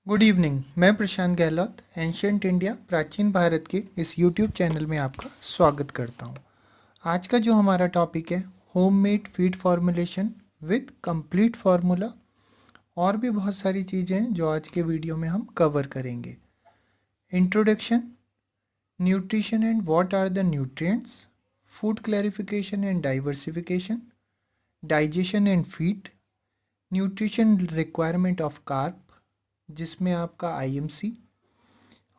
Good evening. मैं प्रशांत Gehlot ancient India प्राचीन भारत के इस यूट्यूब चैनल में आपका स्वागत करता हूँ। आज का जो हमारा टॉपिक है homemade feed formulation with complete formula, और भी बहुत सारी चीज़ें हैं जो आज के वीडियो में हम कवर करेंगे। Introduction, nutrition and what are the nutrients, food clarification and diversification, digestion and feed, nutrition requirement of carp जिसमें आपका आईएमसी,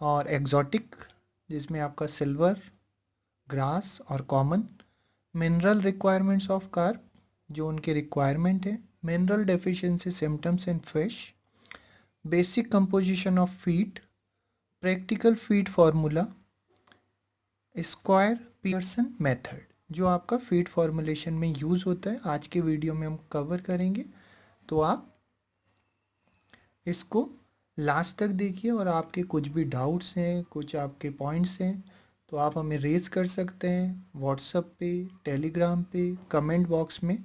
और एग्जॉटिक जिसमें आपका सिल्वर, ग्रास और common, mineral requirements of carp जो उनके रिक्वायरमेंट है, mineral deficiency symptoms in fish, basic composition of feed, practical feed formula, square Pearson method जो आपका फीड फॉर्मुलेशन में यूज़ होता है, आज के वीडियो में हम कवर करेंगे। तो आप इसको लास्ट तक देखिए, और आपके कुछ भी डाउट्स हैं, कुछ आपके पॉइंट्स हैं, तो आप हमें रेज कर सकते हैं व्हाट्सएप पे, टेलीग्राम पे, कमेंट बॉक्स में।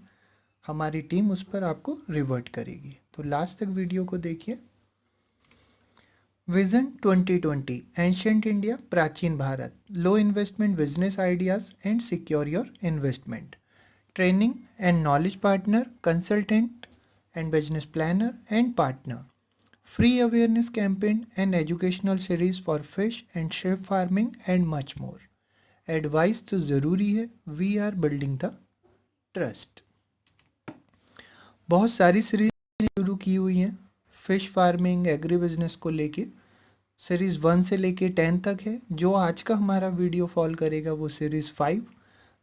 हमारी टीम उस पर आपको रिवर्ट करेगी। तो लास्ट तक वीडियो को देखिए। विजन 2020 एंशियंट इंडिया प्राचीन भारत, low investment business ideas and secure your investment, training and knowledge partner, consultant and business planner and partner, free awareness campaign and educational series for fish and shrimp farming and much more. Advice तो ज़रूरी है, we are building the trust. बहुत सारी series शुरू की हुई हैं fish farming agri business को लेके। सीरीज़ 1 से लेके 10 तक है। जो आज का हमारा वीडियो फॉल करेगा वो series 5,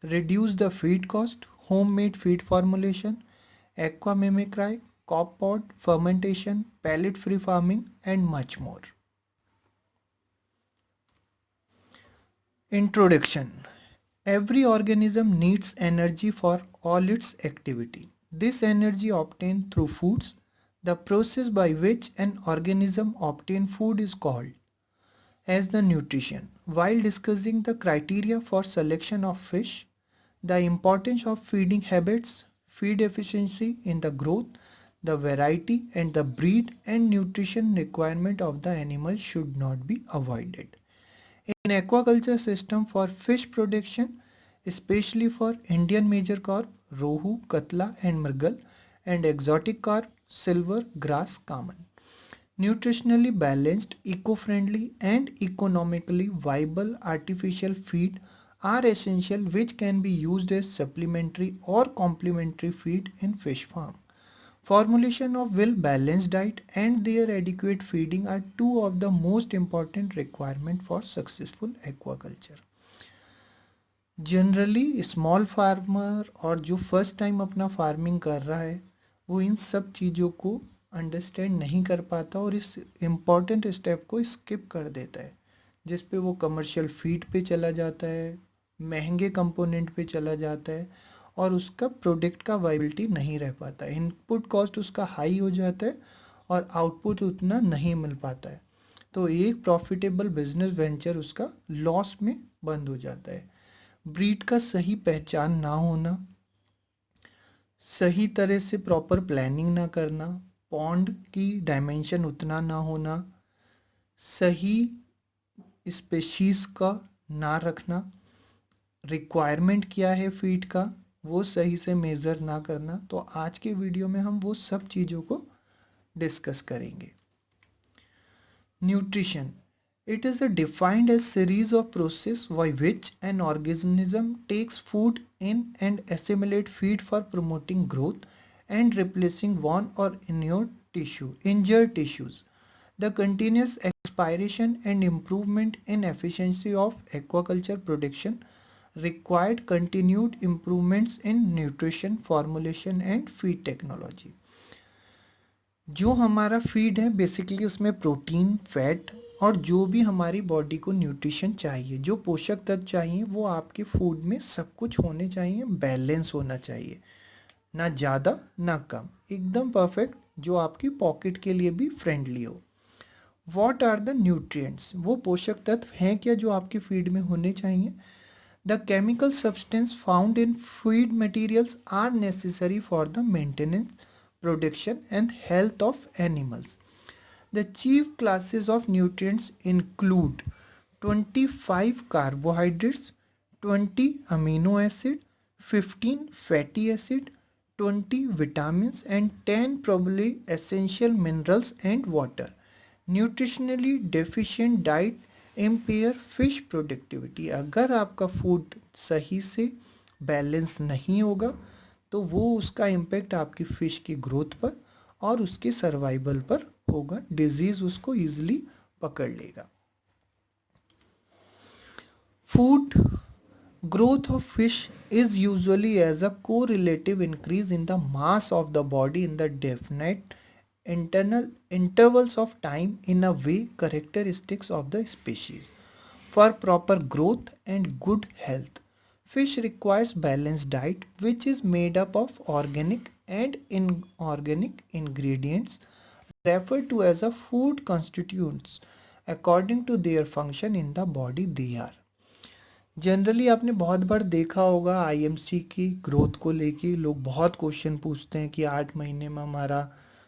reduce the feed cost, home made feed formulation, aqua mimicry, copepod, fermentation, pellet free farming and much more. Introduction. Every organism needs energy for all its activity. This energy obtained through foods. The process by which an organism obtains food is called as the nutrition. While discussing the criteria for selection of fish, the importance of feeding habits, feed efficiency in the growth, the variety and the breed and nutrition requirement of the animal should not be avoided. In aquaculture system for fish production, especially for Indian major carp, rohu, katla and mrgal, and exotic carp, silver, grass, common. Nutritionally balanced, eco-friendly and economically viable artificial feed are essential, which can be used as supplementary or complementary feed in fish farm. Formulation of well-balanced diet and their adequate feeding are two of the most important requirements for successful aquaculture. Generally small farmer और जो first time अपना farming कर रहा है वो इन सब चीज़ों को अंडरस्टैंड नहीं कर पाता और इस इम्पॉर्टेंट स्टेप को स्किप कर देता है, जिस पे वो कमर्शियल फीड पे चला जाता है, महंगे कंपोनेंट पे चला जाता है और उसका प्रोडक्ट का वाइबिलिटी नहीं रह पाता है। इनपुट कॉस्ट उसका हाई हो जाता है और आउटपुट उतना नहीं मिल पाता है, तो एक प्रॉफिटेबल बिजनेस वेंचर उसका लॉस में बंद हो जाता है। ब्रीड का सही पहचान ना होना, सही तरह से प्रॉपर प्लानिंग ना करना, पॉन्ड की डायमेंशन उतना ना होना, सही स्पेशीज़ का ना रखना, रिक्वायरमेंट क्या है फीड का वो सही से मेज़र ना करना। तो आज के वीडियो में हम वो सब चीज़ों को डिस्कस करेंगे। Nutrition, it is defined as series of process by which an organism takes food in and assimilate feed for promoting growth and replacing worn or injured tissues. The continuous expiration and improvement in efficiency of aquaculture production required continued improvements in nutrition formulation and feed technology. जो हमारा feed है basically उसमें protein, fat और जो भी हमारी body को nutrition चाहिए, जो पोषक तत्व चाहिए, वो आपके फूड में सब कुछ होने चाहिए, बैलेंस होना चाहिए, ना ज़्यादा ना कम, एकदम परफेक्ट, जो आपकी पॉकेट के लिए भी फ्रेंडली हो। व्हाट आर द न्यूट्रिएंट्स, वो पोषक तत्व हैं क्या जो आपके फीड में होने चाहिए। The chemical substance found in feed materials are necessary for the maintenance, production and health of animals. The chief classes of nutrients include 25 carbohydrates, 20 amino acid, 15 fatty acid, 20 vitamins and 10 probably essential minerals and water. Nutritionally deficient diet impair fish productivity. अगर आपका food सही से balance नहीं होगा तो वो उसका impact आपकी फ़िश की ग्रोथ पर और उसके सर्वाइवल पर होगा, डिजीज़ उसको ईजिली पकड़ लेगा. Food growth of fish is usually as a correlative increase in the mass of the body in the definite internal intervals of time in a way characteristics of the species. For proper growth and good health, fish requires balanced diet which is made up of organic and inorganic ingredients referred to as a food constituents according to their function in the body they are. Generally आपने बहुत बार देखा होगा IMC की growth को लेके लोग बहुत question पूछते हैं कि 8 महीने में हमारा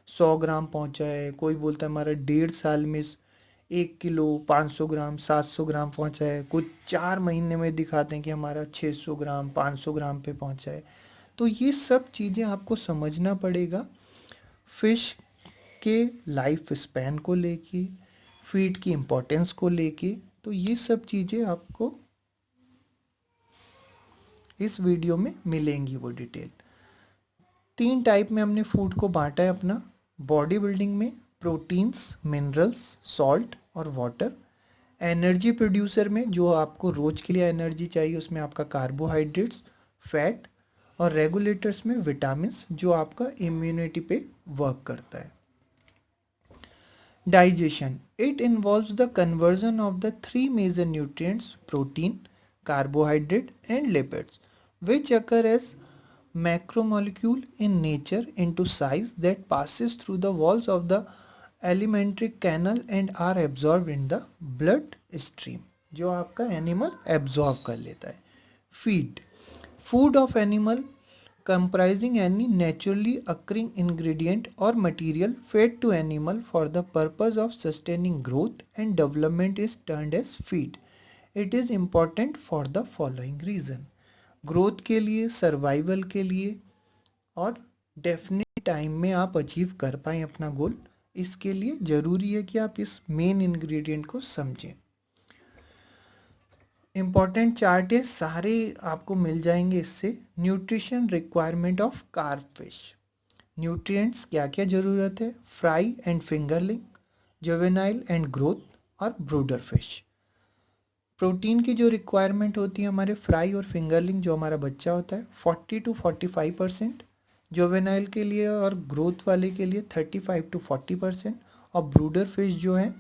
100 ग्राम पहुंचा है, कोई बोलता है हमारा 1.5 साल में 1 किलो 500 ग्राम 700 ग्राम पहुंचा है, कुछ 4 महीने में दिखाते हैं कि हमारा 600 ग्राम 500 ग्राम पे पहुंचा है. तो ये सब चीज़ें आपको समझना पड़ेगा फिश के लाइफ स्पैन को लेके, फीड की इम्पोर्टेंस को लेके. तो ये सब चीज़ें आपको इस वीडियो में मिलेंगी वो डिटेल. 3 टाइप में हमने फूड को बांटा है अपना बॉडी बिल्डिंग में, प्रोटीन्स, मिनरल्स, सॉल्ट और वाटर. एनर्जी प्रोड्यूसर में जो आपको रोज के लिए एनर्जी चाहिए उसमें आपका कार्बोहाइड्रेट्स, फैट और रेगुलेटर्स में विटामिन्स जो आपका इम्यूनिटी पे वर्क करता है. Digestion. It involves the conversion of the 3 major nutrients protein, carbohydrate and lipids which occur as macromolecule in nature into size that passes through the walls of the alimentary canal and are absorbed in the blood stream जो आपका animal absorb कर लेता है. Feed. Food of animal comprising any naturally occurring ingredient or material fed to animal for the purpose of sustaining growth and development is termed as feed. It is important for the following reason. Growth के लिए, survival के लिए और definite time में आप achieve कर पाएँ अपना गोल, इसके लिए ज़रूरी है कि आप इस मेन इंग्रेडिएंट को समझें. इम्पॉर्टेंट चार्ट है, सारे आपको मिल जाएंगे इससे. Nutrition requirement of carp fish. Nutrients क्या क्या ज़रूरत है, fry and fingerling, juvenile and growth और ब्रूडर फिश. प्रोटीन की जो रिक्वायरमेंट होती है हमारे फ्राई और फिंगरलिंग जो हमारा बच्चा होता है 40 to 45%, जुवेनाइल के लिए और ग्रोथ वाले के लिए 35 to 40% और ब्रूडर फिश जो है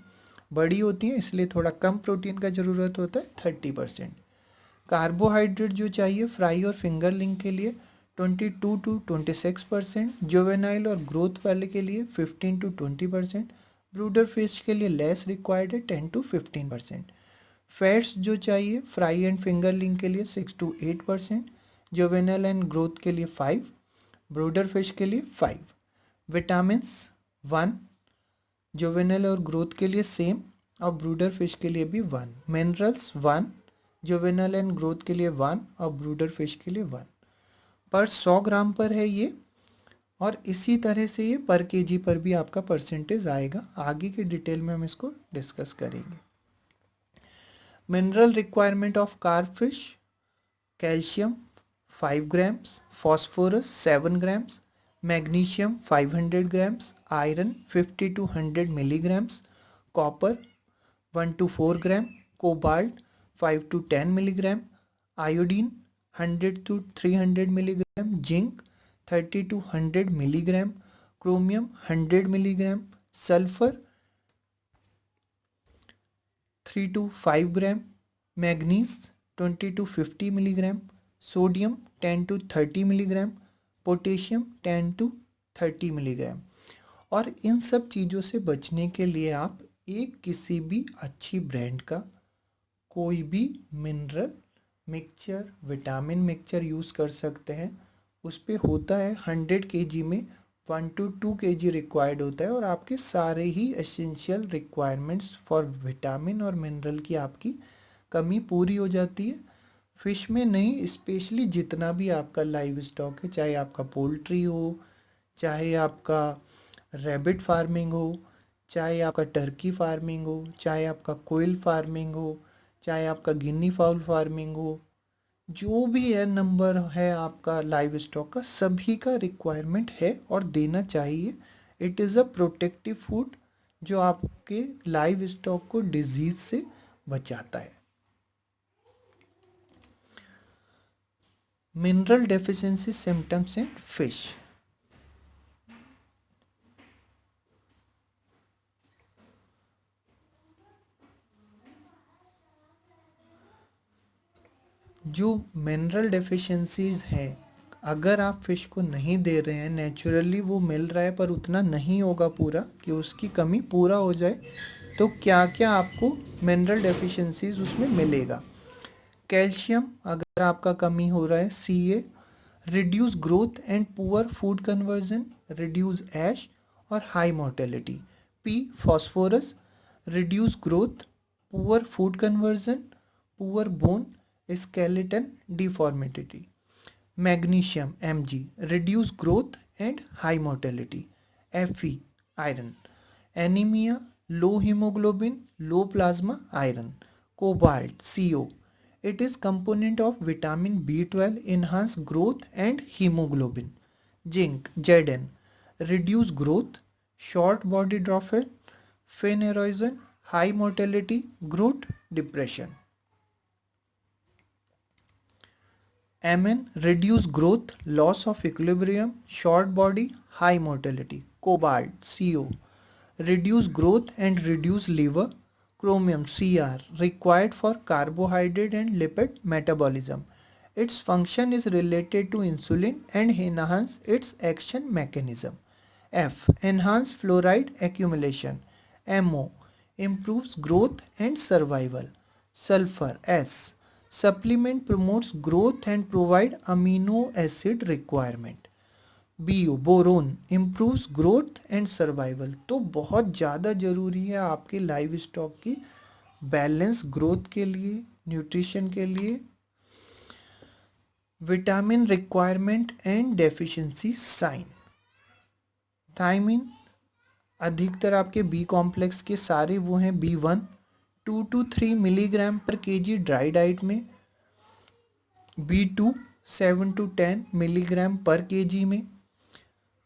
बड़ी होती हैं इसलिए थोड़ा कम प्रोटीन का ज़रूरत होता है 30%. कार्बोहाइड्रेट जो चाहिए फ्राई और फिंगरलिंग के लिए 22 to 26%, जुवेनाइल और ग्रोथ वाले के लिए 15 to 20%, ब्रूडर फिश के लिए लेस रिक्वायर्ड है 10 to 15%. फैट्स जो चाहिए फ्राई एंड फिंगरलिंग के लिए 6 to 8%, जुवेनाइल एंड ग्रोथ के लिए 5, ब्रूडर फिश के लिए 5. विटामिन्स 1, जुवेनाइल और ग्रोथ के लिए सेम और ब्रूडर फिश के लिए भी 1. मिनरल्स 1, जुवेनाइल एंड ग्रोथ के लिए 1 और ब्रूडर फिश के लिए 1 पर 100 ग्राम पर है ये. और इसी तरह से ये पर केजी पर भी आपका परसेंटेज आएगा. आगे के डिटेल में हम इसको डिस्कस करेंगे. Mineral requirement of carp fish. Calcium 5 grams, phosphorus 7 grams, magnesium 500 grams, iron 50 to 100 milligrams, copper 1 to 4 gram, cobalt 5 to 10 milligram, iodine 100 to 300 milligram, zinc 30 to 100 milligram, chromium 100 milligram, sulfur 3 to 5 gram, magnesium 20 to 50 milligram, sodium 10 to 30 milligram, potassium 10 to 30 milligram. और इन सब चीज़ों से बचने के लिए आप एक किसी भी अच्छी ब्रांड का कोई भी mineral mixture vitamin mixture use कर सकते हैं. उस पे होता है 100 kg में 1 to 2 kg रिक्वायर्ड होता है और आपके सारे ही एसेंशियल रिक्वायरमेंट्स फॉर विटामिन और मिनरल की आपकी कमी पूरी हो जाती है। फिश में नहीं, स्पेशली जितना भी आपका लाइव स्टॉक है, चाहे आपका पोल्ट्री हो, चाहे आपका रैबिट फार्मिंग हो, चाहे आपका टर्की फार्मिंग हो, चाहे आपका कोयल फार्मिंग हो, चाहे आपका गिनी फाउल फार्मिंग हो, जो भी है नंबर है आपका लाइव स्टॉक का, सभी का रिक्वायरमेंट है और देना चाहिए। It is a protective food जो आपके लाइव स्टॉक को डिजीज से बचाता है। Mineral deficiency symptoms in fish. जो मिनरल डेफिशिएंसीज हैं, अगर आप फिश को नहीं दे रहे हैं, नेचुरली वो मिल रहा है पर उतना नहीं होगा पूरा कि उसकी कमी पूरा हो जाए, तो क्या क्या आपको मिनरल डेफिशिएंसीज उसमें मिलेगा। कैल्शियम अगर आपका कमी हो रहा है, C reduce growth and poor food conversion, reduce ash और high mortality. P phosphorus, reduce growth, poor food conversion, poor bone skeleton deformity. Magnesium Mg, reduce growth and high mortality. Fe iron, anemia, low hemoglobin, low plasma iron. Cobalt Co, it is component of vitamin B12, enhance growth and hemoglobin. Zinc Zn, reduce growth, short body droplet, fin erosion, high mortality, growth depression. Mn, reduce growth, loss of equilibrium, short body, high mortality. Cobalt Co, reduce growth and reduce liver. Chromium Cr, required for carbohydrate and lipid metabolism. Its function is related to insulin and enhance its action mechanism. F, enhance fluoride accumulation. Mo, improves growth and survival. Sulfur S, supplement promotes growth and provide amino acid requirement. B O boron improves growth and survival. तो बहुत ज़्यादा ज़रूरी है आपके live stock की balance growth के लिए, nutrition के लिए। Vitamin requirement and deficiency sign. Thiamine अधिकतर आपके बी कॉम्प्लेक्स के सारे वो हैं B1 2 to 3 milligram per KG dry diet में, B2 7 to 10 milligram per KG में,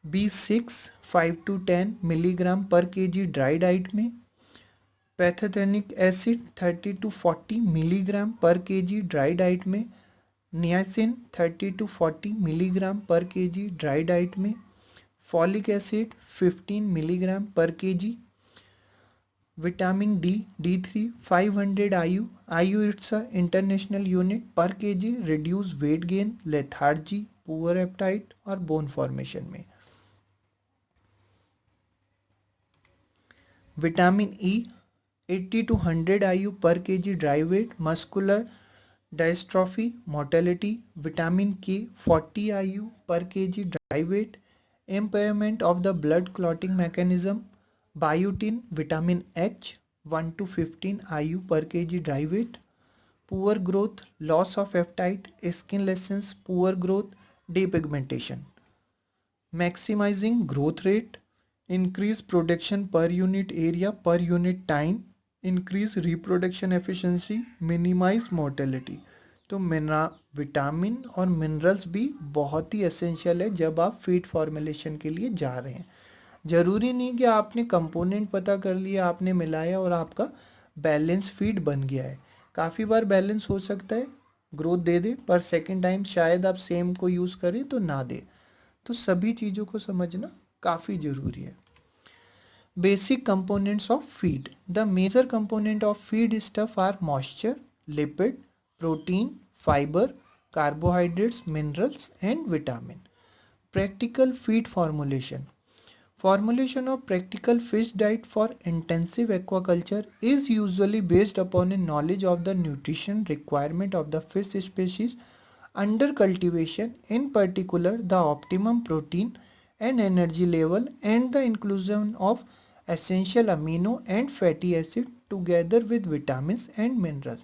B6 5 to 10 milligram per KG dry diet में, pantothenic acid 30 to 40 milligram per KG dry diet में, niacin 30 to 40 milligram per KG dry diet में, folic acid 15 milligram per KG, vitamin D D3 500 IU it's a international unit per KG, reduce weight gain, lethargy, poor appetite और bone formation में। Vitamin E 80 to 100 IU पर KG dry weight, muscular डायस्ट्रॉफी, mortality. Vitamin K 40 IU पर KG dry weight, impairment of the blood clotting mechanism. Biotin, vitamin H 1 to 15 IU per kg dry weight. Poor growth, loss of appetite, skin lessons, poor growth, depigmentation. Maximizing growth rate, increase production per unit area per unit time, increase reproduction efficiency, minimize mortality. तो vitamin और minerals भी बहुत ही essential है जब आप feed formulation के लिए जा रहे हैं। ज़रूरी नहीं कि आपने कंपोनेंट पता कर लिया, आपने मिलाया और आपका बैलेंस फीड बन गया है। काफ़ी बार बैलेंस हो सकता है, ग्रोथ दे दे, पर सेकंड टाइम शायद आप सेम को यूज़ करें तो ना दे। तो सभी चीज़ों को समझना काफ़ी ज़रूरी है। Basic components of feed. The major component of feed stuff are moisture, lipid, protein, fiber, carbohydrates, minerals and vitamin. Practical feed formulation. Formulation of practical fish diet for intensive aquaculture is usually based upon a knowledge of the nutrition requirement of the fish species under cultivation, in particular the optimum protein and energy level and the inclusion of essential amino and fatty acid together with vitamins and minerals.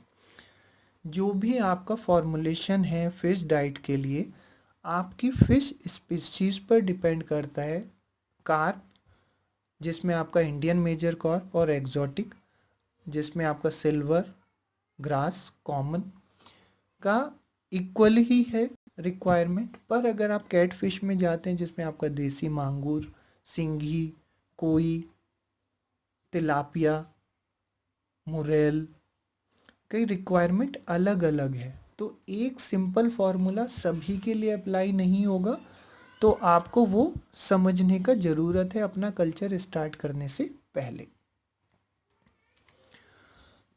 जो भी आपका formulation है fish diet के लिए, आपकी fish species पर depend करता है। कार्प जिसमें आपका इंडियन मेजर कार्प और एग्जॉटिक जिसमें आपका सिल्वर, ग्रास, कॉमन का इक्वल ही है रिक्वायरमेंट। पर अगर आप कैट फिश में जाते हैं जिसमें आपका देसी मांगूर, सिंघी, कोई, तिलापिया, मुरेल, कई रिक्वायरमेंट अलग अलग है, तो एक सिंपल फार्मूला सभी के लिए अप्लाई नहीं होगा। तो आपको वो समझने का ज़रूरत है अपना कल्चर स्टार्ट करने से पहले।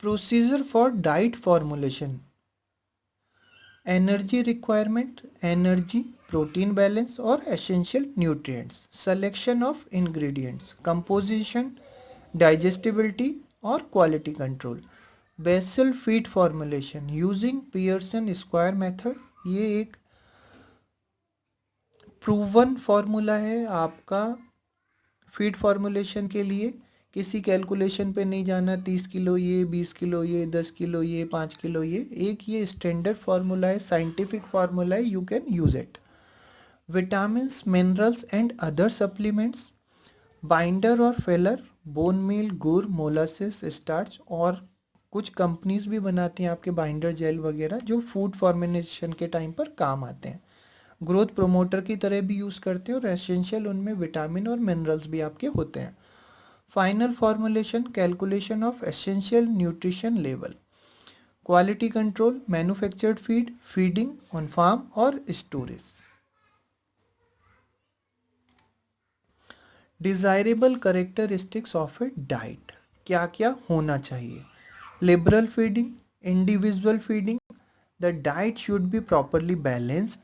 Procedure for diet formulation: energy requirement, energy, protein balance और essential nutrients, selection of ingredients, composition, digestibility और quality control. Basal feed formulation using Pearson square method, ये एक प्रूवन फार्मूला है आपका फीड फॉर्मुलेशन के लिए। किसी कैलकुलेशन पे नहीं जाना, 30 किलो ये, 20 किलो ये, 10 किलो ये, 5 किलो ये। एक ये स्टैंडर्ड फार्मूला है, साइंटिफिक फार्मूला है, you can use it. Vitamins, minerals and other supplements, binder और फिलर, बोन मील, गुड़, मोलासिस, स्टार्च, और कुछ कंपनीज भी बनाती हैं आपके बाइंडर जेल वगैरह जो फूड फॉर्मुलेशन के टाइम पर काम आते हैं। ग्रोथ प्रोमोटर की तरह भी यूज़ करते हैं और एसेंशियल उनमें विटामिन और मिनरल्स भी आपके होते हैं। Final formulation, calculation of essential nutrition level, quality control, manufactured feed, feeding on farm और storage. Desirable characteristics of a diet, क्या क्या होना चाहिए? Liberal feeding, individual feeding, the diet should be properly balanced,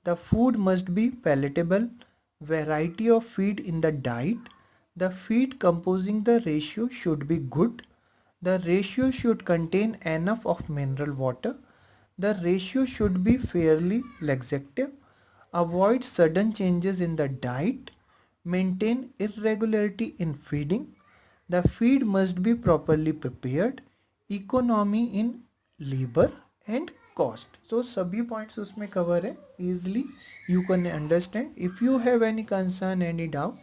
the food must be palatable, variety of feed in the diet, the feed composing the ratio should be good, the ratio should contain enough of mineral water, the ratio should be fairly laxative, avoid sudden changes in the diet, maintain irregularity in feeding, the feed must be properly prepared, economy in labor and cost. तो सभी points उसमें cover है, easily you can understand. If you have any concern, any doubt,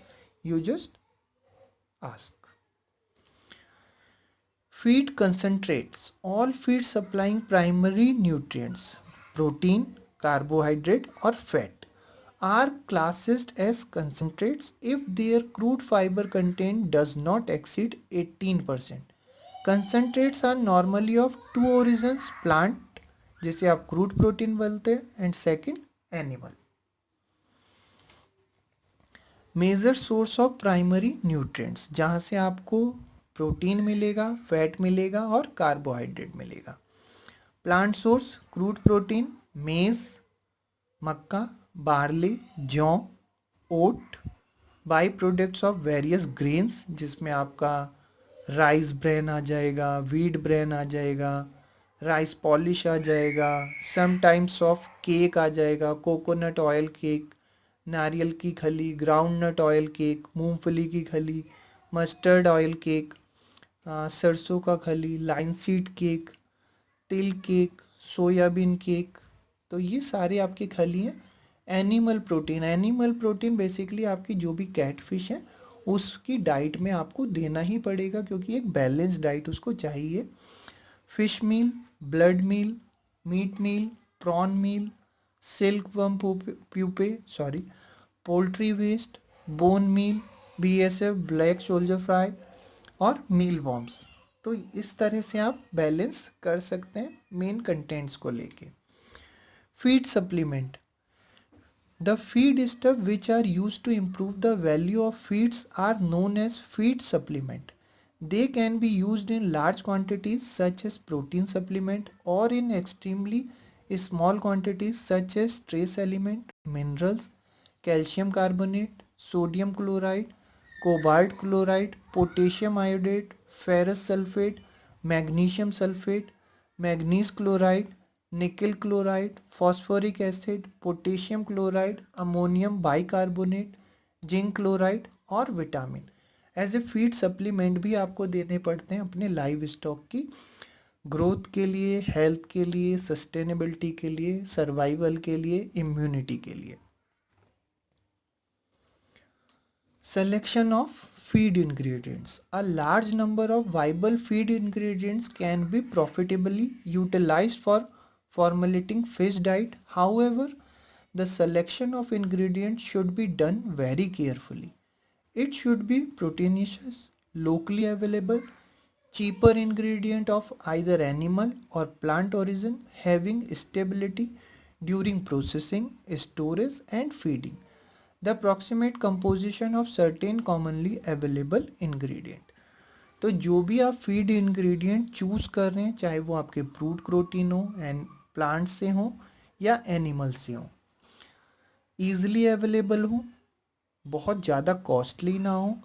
you just ask. Feed concentrates, all feed supplying primary nutrients, protein, carbohydrate or fat, are classed as concentrates if their crude fiber content does not exceed 18%. Concentrates are normally of two origins, plant जिसे आप crude protein बोलते हैं, and second animal. Major source of primary nutrients, जहाँ से आपको protein मिलेगा, fat मिलेगा और कार्बोहाइड्रेट मिलेगा। प्लांट सोर्स, क्रूड प्रोटीन, मेज, मक्का, बार्ले, जौ, oat, by products of various grains जिसमें आपका राइस ब्रेन आ जाएगा, वीट ब्रेन आ जाएगा, राइस पॉलिश आ जाएगा, सम टाइम्स ऑफ केक आ जाएगा, कोकोनट ऑयल केक, नारियल की खली, ग्राउंड नट ऑयल केक, मूंगफली की खली, मस्टर्ड ऑयल केक, सरसों का खली, लाइन सीड केक, तिल केक, सोयाबीन केक। तो ये सारे आपके खली हैं। Animal protein, animal protein basically आपकी जो भी कैट फिश है उसकी डाइट में आपको देना ही पड़ेगा क्योंकि एक बैलेंस डाइट उसको चाहिए। Fish meal, blood meal, meat meal, prawn meal, silk worm pupae, poultry waste, bone meal, BSF, black soldier fly और मील वॉर्म्स। तो इस तरह से आप बैलेंस कर सकते हैं मेन कंटेंट्स को लेके। Feed supplement, the feed stuff which are use to improve the value of feeds are known as feed supplement. They can be used in large quantities such as protein supplement or in extremely small quantities such as trace element, minerals, calcium carbonate, sodium chloride, cobalt chloride, potassium iodide, ferrous sulfate, magnesium sulfate, manganese chloride, nickel chloride, phosphoric acid, potassium chloride, ammonium bicarbonate, zinc chloride और vitamin. As a feed supplement भी आपको देने पड़ते हैं अपने live stock की growth के लिए, हेल्थ के लिए, सस्टेनेबिलिटी के लिए, सर्वाइवल के लिए, इम्यूनिटी के लिए। Selection of feed ingredients. A large number of viable feed ingredients can be profitably utilized for formulating fish diet. However, the selection of ingredients should be done very carefully. It should be proteinaceous, locally available, cheaper ingredient of either animal or plant origin, having stability during processing, storage and feeding. The approximate composition of certain commonly available ingredient. तो जो भी आप feed ingredient choose कर रहे हैं, चाहे वो आपके फ्रूट प्रोटीन हो एंड प्लांट से हो या एनिमल से हो, ईजिली अवेलेबल हो, बहुत ज़्यादा कॉस्टली ना हो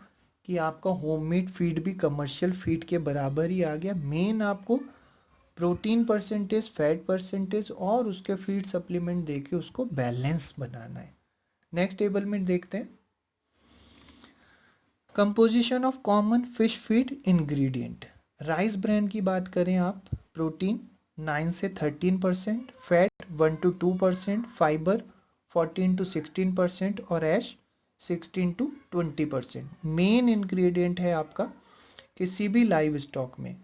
कि आपका होममेड फीड भी कमर्शियल फीड के बराबर ही आ गया। मेन आपको प्रोटीन परसेंटेज, फैट परसेंटेज और उसके फीड सप्लीमेंट दे के उसको बैलेंस बनाना है। नेक्स्ट टेबल में देखते हैं composition of common fish feed ingredient. Rice brand की बात करें आप, प्रोटीन 9 से 13%, फैट 1 to 2%, फाइबर 14 to 16% और ऐश 16 to 20%। मेन इंग्रेडिएंट है आपका किसी भी लाइव स्टॉक में।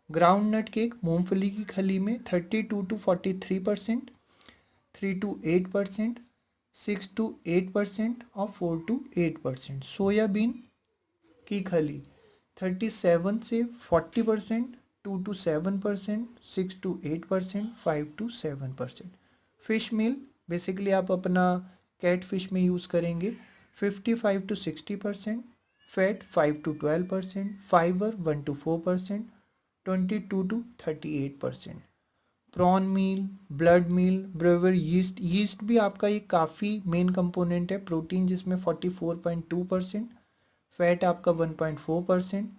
ग्राउंड नट केक, मूंगफली की खली में 32 to 43%, 3 to 8%, 6 to 8% और 4 to 8%। सोयाबीन की खली 37 से 40%, 2 to 7%, 6 to 8%, 5 to 7%। Fish meal basically आप अपना कैट फिश में यूज़ करेंगे 55 to 60%, fat 5 to 12%, fibre 1 to 4%, 22 to 38%। Prawn meal, blood meal, brewer yeast भी आपका एक काफ़ी मेन कंपोनेंट है। प्रोटीन जिसमें 44.2%, फैट आपका 1.4%,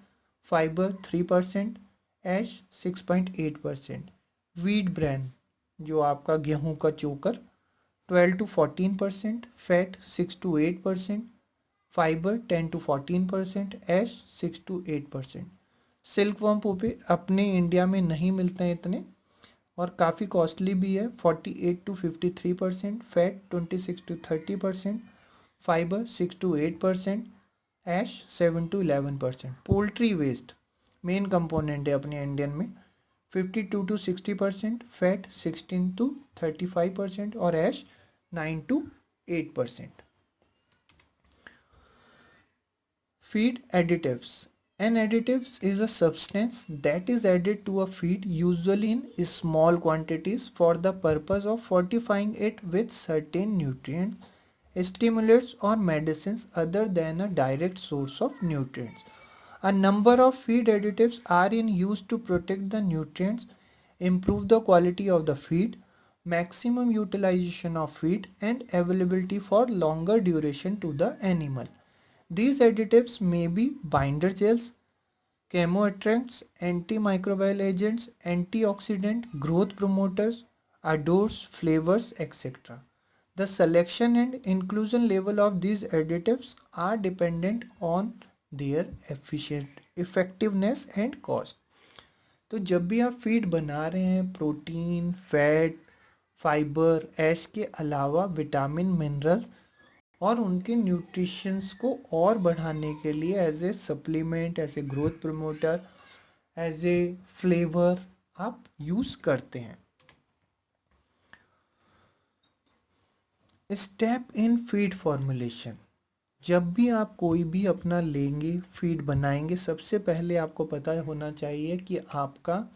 फाइबर 3%, ऐश 6.8%। वीट ब्रांड जो आपका गेहूं का चोकर 12 to 14%, fat 6 to 8%, fibre 10 to 14%, ash 6 to 8%। Silk worm pupae अपने इंडिया में नहीं मिलते हैं इतने और काफ़ी कॉस्टली भी है। 48 to 53%, fat 26 to 30%, fibre 6 to 8%, ash 7 to 11%। Poultry waste main component है अपने इंडियन में 52 to 60%, फैट 16 to 35% और ऐश 9 to 8%। Feed additives. An additive is a substance that is added to a feed, usually in small quantities, for the purpose of fortifying it with certain nutrients, stimulants or medicines other than a direct source of nutrients. A number of feed additives are in use to protect the nutrients, improve the quality of the feed, maximum utilization of feed, and availability for longer duration to the animal. These additives may be binder gels, chemoattractants, antimicrobial agents, antioxidant, growth promoters, adors, flavors, etc. The selection and inclusion level of these additives are dependent on their effectiveness and cost. तो जब भी आप feed बना रहे हैं, protein, fat, fibre, ऐश के अलावा vitamin, minerals और उनके न्यूट्रिशंस को और बढ़ाने के लिए as a supplement, as a growth promoter, as a flavour आप यूज़ करते हैं। Step in feed formulation. जब भी आप कोई भी अपना लेंगे, फीड बनाएंगे, सबसे पहले आपको पता होना चाहिए कि आपका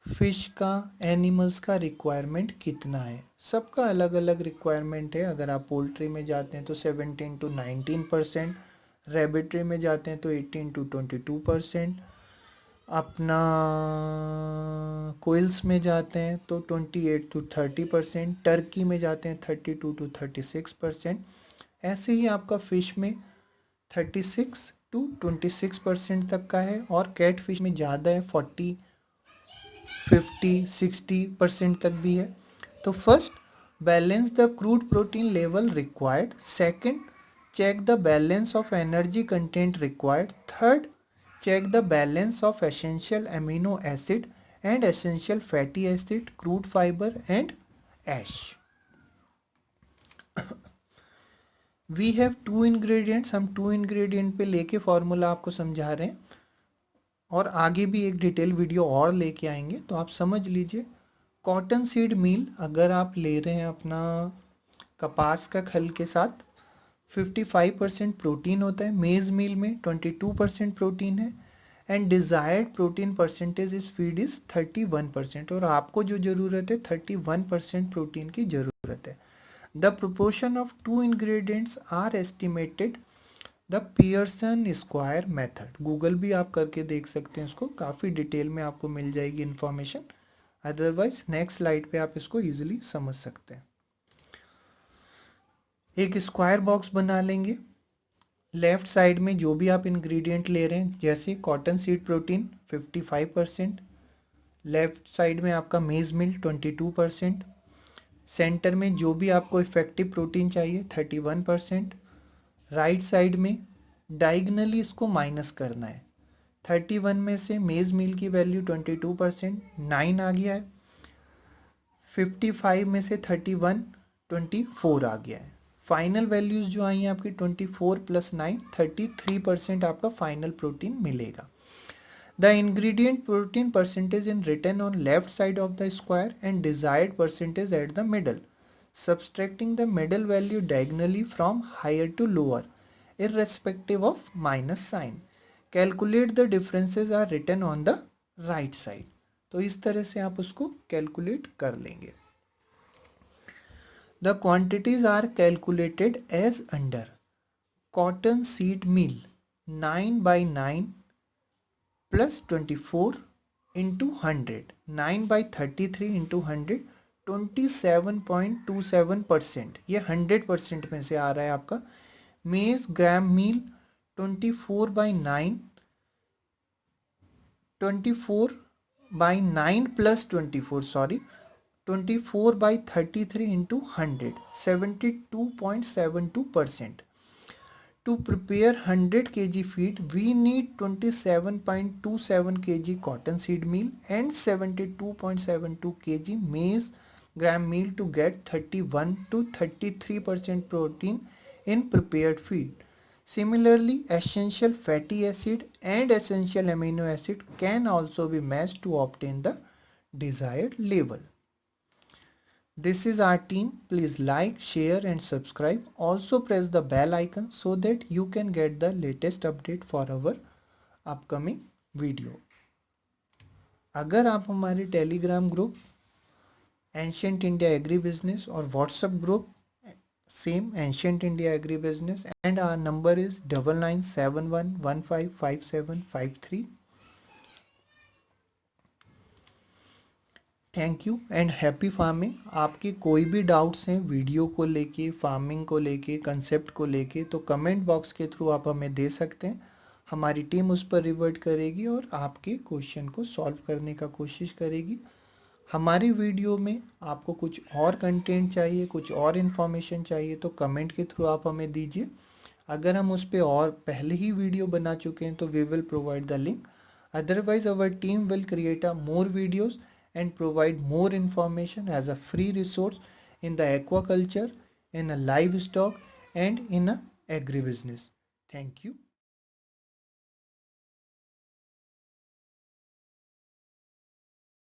फिश का, एनिमल्स का रिक्वायरमेंट कितना है। सबका अलग अलग रिक्वायरमेंट है। अगर आप पोल्ट्री में जाते हैं तो 17 to 19%, रेबिट्री में जाते हैं तो 18 to 22%, अपना कोयल्स में जाते हैं तो 28 to 30%, टर्की में जाते हैं 32 to 36%। ऐसे ही आपका फ़िश में 36 to 26% तक का है और कैट फिश में ज़्यादा है, 40, 50, 60% तक भी है। तो first, balance the crude protein level required. Second, check the balance of energy content required. Third, check the balance of essential amino acid and essential fatty acid, crude fiber and ash. We have two ingredients, हम two ingredient पे लेके formula आपको समझा रहे हैं और आगे भी एक डिटेल वीडियो और लेके आएंगे, तो आप समझ लीजिए। कॉटन सीड मील अगर आप ले रहे हैं अपना कपास का खल के साथ, 55% प्रोटीन होता है। मेज मील में 22% प्रोटीन है एंड डिज़ायर्ड प्रोटीन परसेंटेज इस फीड इज़ 31%, और आपको जो ज़रूरत है 31% प्रोटीन की ज़रूरत है। The proportion of two ingredients are estimated the Pearson square method. Google भी आप करके देख सकते हैं, इसको काफ़ी डिटेल में आपको मिल जाएगी इन्फॉर्मेशन। अदरवाइज नेक्स्ट स्लाइड पे आप इसको ईजिली समझ सकते हैं। एक स्क्वायर बॉक्स बना लेंगे। लेफ्ट साइड में जो भी आप इंग्रेडिएंट ले रहे हैं, जैसे cotton seed protein 55%, left side में आपका मेज मिल 22%, सेंटर में जो भी आपको इफेक्टिव प्रोटीन चाहिए 31%, राइट साइड में डायगनली इसको माइनस करना है। 31 में से मेज मील की वैल्यू 22%, 9 आ गया है। 55 में से 31, 24 आ गया है। फाइनल वैल्यूज़ जो आई हैं आपकी 24 + 9, 33% आपका फाइनल प्रोटीन मिलेगा। The ingredient protein percentage in written on left side of the square and desired percentage at the middle, subtracting the middle value diagonally from higher to lower irrespective of minus sign. Calculate the differences are written on the right side. तो इस तरह से आप उसको calculate कर लेंगे। The quantities are calculated as under. Cotton seed meal 9/9 plus 24 into 100, 9/33 into 100, 27.27%, ये 100% में से आ रहा है आपका। मेज ग्राम मील 24/9, 24/9 + 24, sorry, 24/33 into 100, 72.72%. To prepare 100 kg feed, we need 27.27 kg cotton seed meal and 72.72 kg maize gram meal to get 31 to 33% protein in prepared feed. Similarly, essential fatty acid and essential amino acid can also be matched to obtain the desired level. This is our team. Please like, share and subscribe. Also press the bell icon so that you can get the latest update for our upcoming video. अगर आप हमारे Telegram group ancient India agri business और WhatsApp group same ancient India agri business and our number is 9971155753. Thank you and happy farming. आपके कोई भी doubts हैं video को लेके, फार्मिंग को लेके, कंसेप्ट को लेके, तो कमेंट बॉक्स के थ्रू आप हमें दे सकते हैं। हमारी टीम उस पर रिवर्ट करेगी और आपके क्वेश्चन को सॉल्व करने का कोशिश करेगी। हमारी वीडियो में आपको कुछ और कंटेंट चाहिए, कुछ और इन्फॉर्मेशन चाहिए, तो कमेंट के थ्रू आप हमें दीजिए। अगर हम उस पर और पहले ही वीडियो बना चुके हैं तो we will provide the link. Otherwise our team will create a more videos and provide more information as a free resource in the aquaculture, in a livestock and in a agribusiness. Thank you.